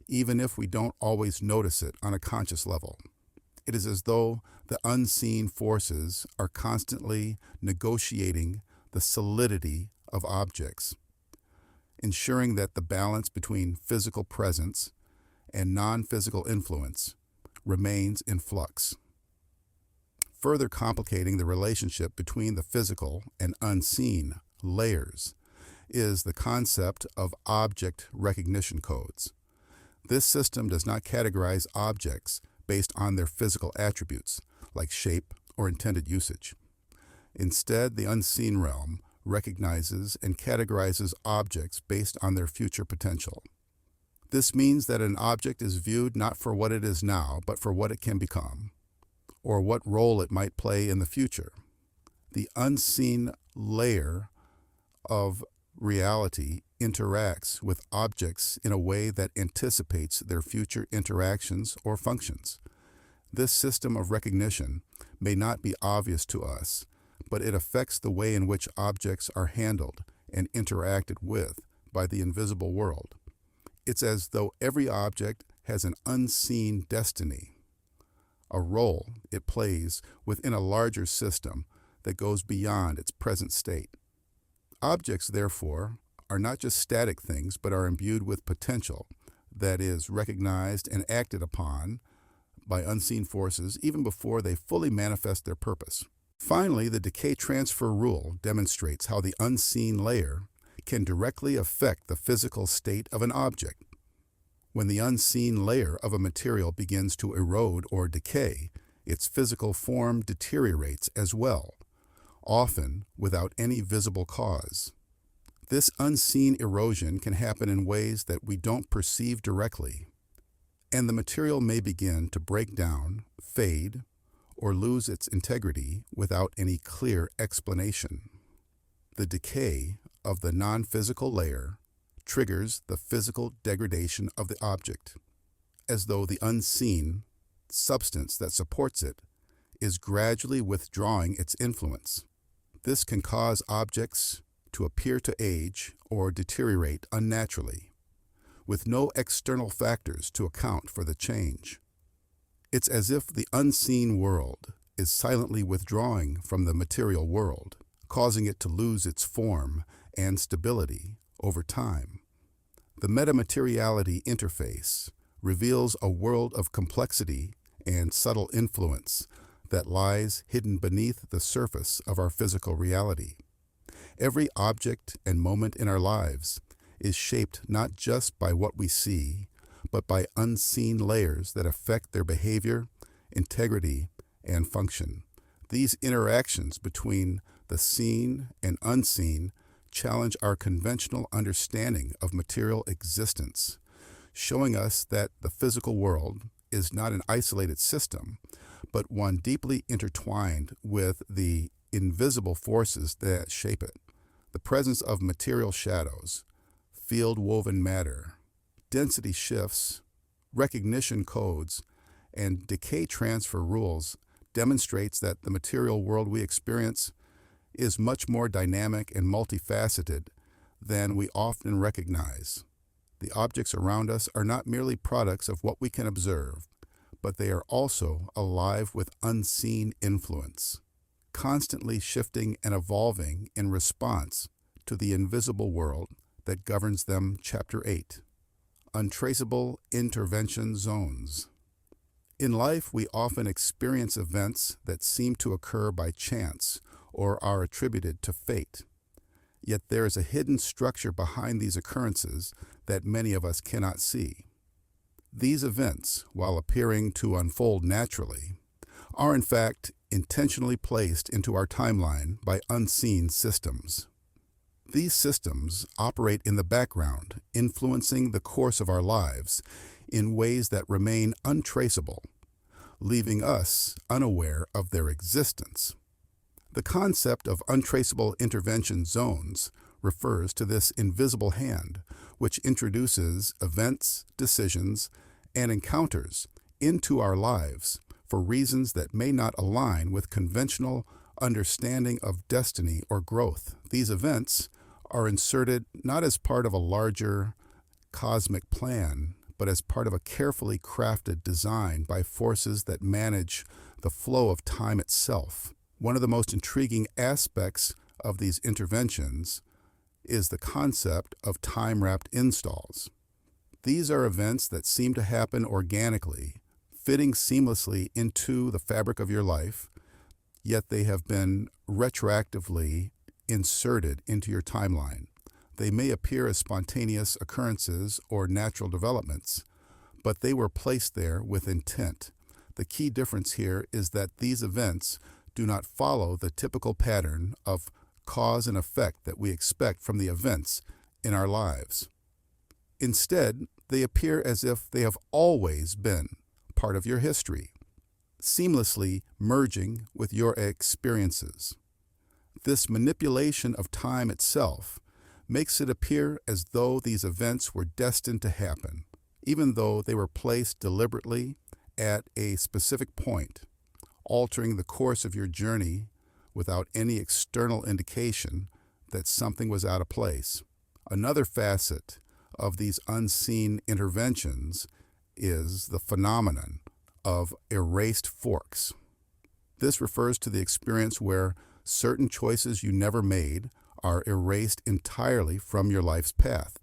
[SPEAKER 1] even if we don't always notice it on a conscious level. It is as though the unseen forces are constantly negotiating the solidity of objects, ensuring that the balance between physical presence and non-physical influence remains in flux. Further complicating the relationship between the physical and unseen layers is the concept of object recognition codes. This system does not categorize objects based on their physical attributes, like shape or intended usage. Instead, the unseen realm recognizes and categorizes objects based on their future potential. This means that an object is viewed not for what it is now, but for what it can become, or what role it might play in the future. The unseen layer of reality interacts with objects in a way that anticipates their future interactions or functions. This system of recognition may not be obvious to us, but it affects the way in which objects are handled and interacted with by the invisible world. It's as though every object has an unseen destiny, a role it plays within a larger system that goes beyond its present state. Objects, therefore, are not just static things, but are imbued with potential that is recognized and acted upon by unseen forces even before they fully manifest their purpose. Finally, the decay transfer rule demonstrates how the unseen layer can directly affect the physical state of an object. When the unseen layer of a material begins to erode or decay, its physical form deteriorates as well, often without any visible cause. This unseen erosion can happen in ways that we don't perceive directly, and the material may begin to break down, fade, or lose its integrity without any clear explanation. The decay of the non-physical layer triggers the physical degradation of the object, as though the unseen substance that supports it is gradually withdrawing its influence. This can cause objects to appear to age or deteriorate unnaturally, with no external factors to account for the change. It's as if the unseen world is silently withdrawing from the material world, causing it to lose its form and stability over time. The metamateriality interface reveals a world of complexity and subtle influence that lies hidden beneath the surface of our physical reality. Every object and moment in our lives is shaped not just by what we see, but by unseen layers that affect their behavior, integrity, and function. These interactions between the seen and unseen challenge our conventional understanding of material existence, showing us that the physical world is not an isolated system, but one deeply intertwined with the invisible forces that shape it. The presence of material shadows, field-woven matter, density shifts, recognition codes, and decay transfer rules demonstrates that the material world we experience is much more dynamic and multifaceted than we often recognize. The objects around us are not merely products of what we can observe, but they are also alive with unseen influence, constantly shifting and evolving in response to the invisible world that governs them. Chapter 8. Untraceable Intervention Zones. In life, we often experience events that seem to occur by chance or are attributed to fate. Yet there is a hidden structure behind these occurrences that many of us cannot see. These events, while appearing to unfold naturally, are in fact intentionally placed into our timeline by unseen systems. These systems operate in the background, influencing the course of our lives in ways that remain untraceable, leaving us unaware of their existence. The concept of untraceable intervention zones refers to this invisible hand, which introduces events, decisions, and encounters into our lives for reasons that may not align with conventional understanding of destiny or growth. These events are inserted not as part of a larger cosmic plan, but as part of a carefully crafted design by forces that manage the flow of time itself. One of the most intriguing aspects of these interventions is the concept of time-wrapped installs. These are events that seem to happen organically, fitting seamlessly into the fabric of your life, yet they have been retroactively inserted into your timeline. They may appear as spontaneous occurrences or natural developments, but they were placed there with intent. The key difference here is that these events do not follow the typical pattern of cause and effect that we expect from the events in our lives. Instead, they appear as if they have always been part of your history, seamlessly merging with your experiences. This manipulation of time itself makes it appear as though these events were destined to happen, even though they were placed deliberately at a specific point, altering the course of your journey without any external indication that something was out of place. Another facet of these unseen interventions is the phenomenon of erased forks. This refers to the experience where certain choices you never made are erased entirely from your life's path,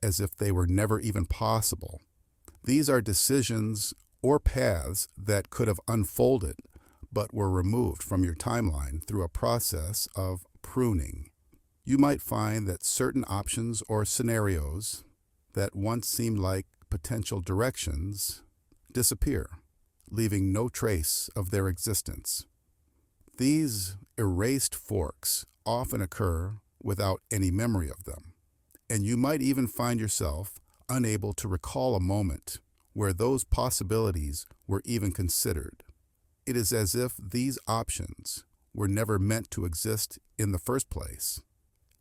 [SPEAKER 1] as if they were never even possible. These are decisions or paths that could have unfolded but were removed from your timeline through a process of pruning. You might find that certain options or scenarios that once seemed like potential directions disappear, leaving no trace of their existence. These erased forks often occur without any memory of them, and you might even find yourself unable to recall a moment where those possibilities were even considered. It is as if these options were never meant to exist in the first place,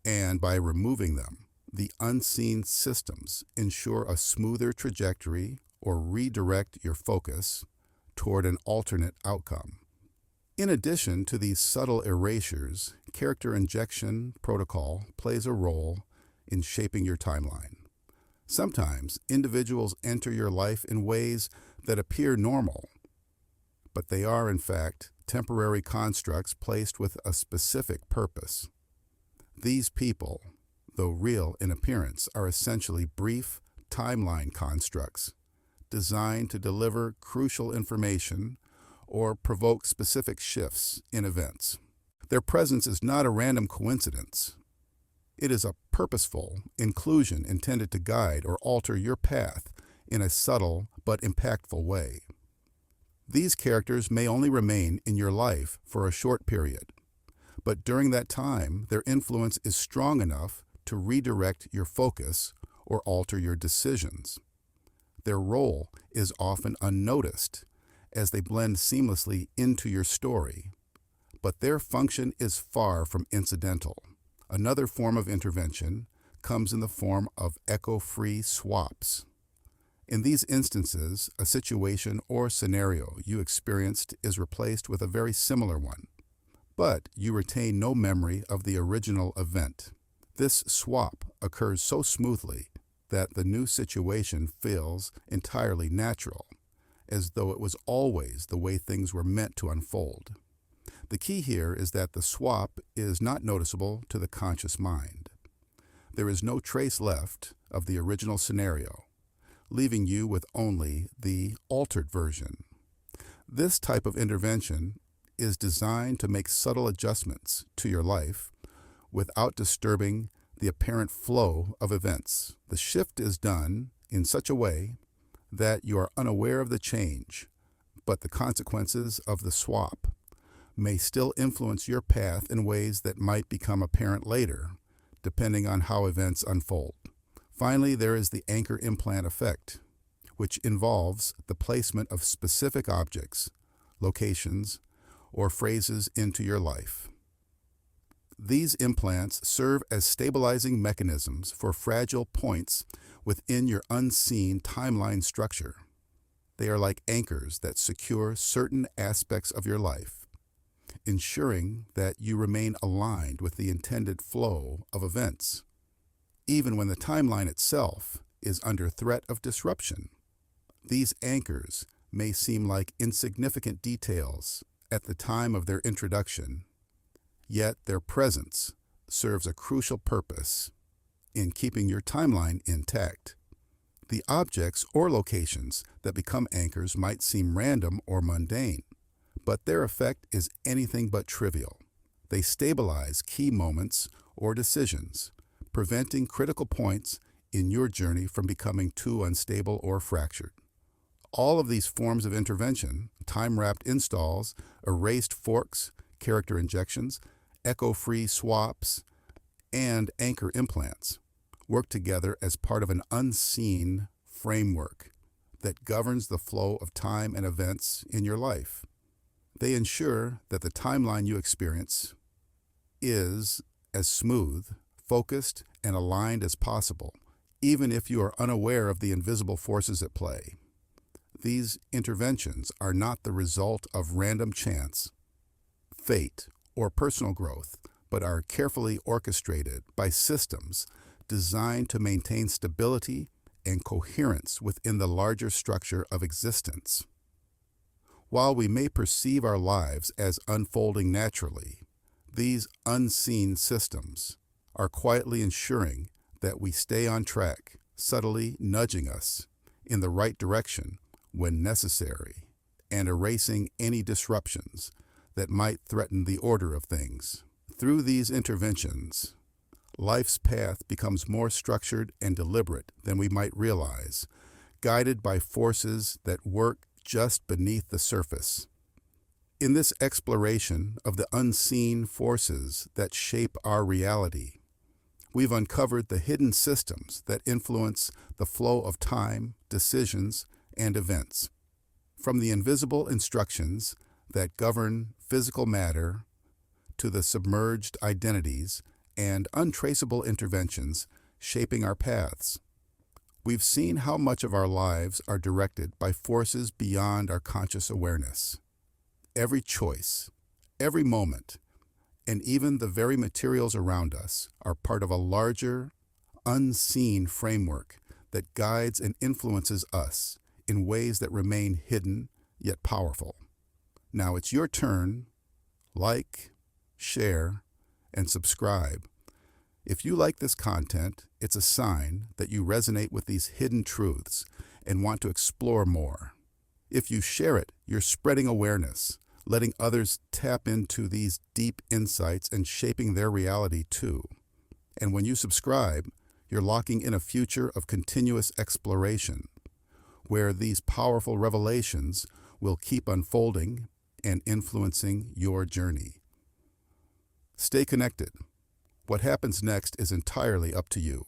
[SPEAKER 1] and by removing them, the unseen systems ensure a smoother trajectory or redirect your focus toward an alternate outcome. In addition to these subtle erasures, character injection protocol plays a role in shaping your timeline. Sometimes individuals enter your life in ways that appear normal, but they are in fact temporary constructs placed with a specific purpose. These people, though real in appearance, are essentially brief timeline constructs designed to deliver crucial information or provoke specific shifts in events. Their presence is not a random coincidence. It is a purposeful inclusion intended to guide or alter your path in a subtle but impactful way. These characters may only remain in your life for a short period, but during that time, their influence is strong enough to redirect your focus or alter your decisions. Their role is often unnoticed as they blend seamlessly into your story, but their function is far from incidental. Another form of intervention comes in the form of echo-free swaps. In these instances, a situation or scenario you experienced is replaced with a very similar one, but you retain no memory of the original event. This swap occurs so smoothly that the new situation feels entirely natural, as though it was always the way things were meant to unfold. The key here is that the swap is not noticeable to the conscious mind. There is no trace left of the original scenario, leaving you with only the altered version. This type of intervention is designed to make subtle adjustments to your life without disturbing the apparent flow of events. The shift is done in such a way that you are unaware of the change, but the consequences of the swap may still influence your path in ways that might become apparent later, depending on how events unfold. Finally, there is the anchor implant effect. which involves the placement of specific objects, locations, or phrases into your life. These implants serve as stabilizing mechanisms for fragile points within your unseen timeline structure. They are like anchors that secure certain aspects of your life, ensuring that you remain aligned with the intended flow of events, even when the timeline itself is under threat of disruption. These anchors may seem like insignificant details at the time of their introduction, yet their presence serves a crucial purpose in keeping your timeline intact. The objects or locations that become anchors might seem random or mundane, but their effect is anything but trivial. They stabilize key moments or decisions, preventing critical points in your journey from becoming too unstable or fractured. All of these forms of intervention, time-wrapped installs, erased forks, character injections, echo-free swaps, and anchor implants, work together as part of an unseen framework that governs the flow of time and events in your life. They ensure that the timeline you experience is as smooth, focused, and aligned as possible, even if you are unaware of the invisible forces at play. These interventions are not the result of random chance, fate, or personal growth, but are carefully orchestrated by systems designed to maintain stability and coherence within the larger structure of existence. While we may perceive our lives as unfolding naturally, these unseen systems are quietly ensuring that we stay on track, subtly nudging us in the right direction when necessary, and erasing any disruptions that might threaten the order of things. Through these interventions, life's path becomes more structured and deliberate than we might realize, guided by forces that work just beneath the surface. In this exploration of the unseen forces that shape our reality, we've uncovered the hidden systems that influence the flow of time, decisions, and events. From the invisible instructions that govern physical matter to the submerged identities and untraceable interventions shaping our paths, we've seen how much of our lives are directed by forces beyond our conscious awareness. Every choice, every moment, and even the very materials around us are part of a larger, unseen framework that guides and influences us in ways that remain hidden yet powerful. Now it's your turn. Like, share, and subscribe. If you like this content, it's a sign that you resonate with these hidden truths and want to explore more. If you share it, you're spreading awareness, letting others tap into these deep insights and shaping their reality too. And when you subscribe, you're locking in a future of continuous exploration, where these powerful revelations will keep unfolding and influencing your journey. Stay connected. What happens next is entirely up to you.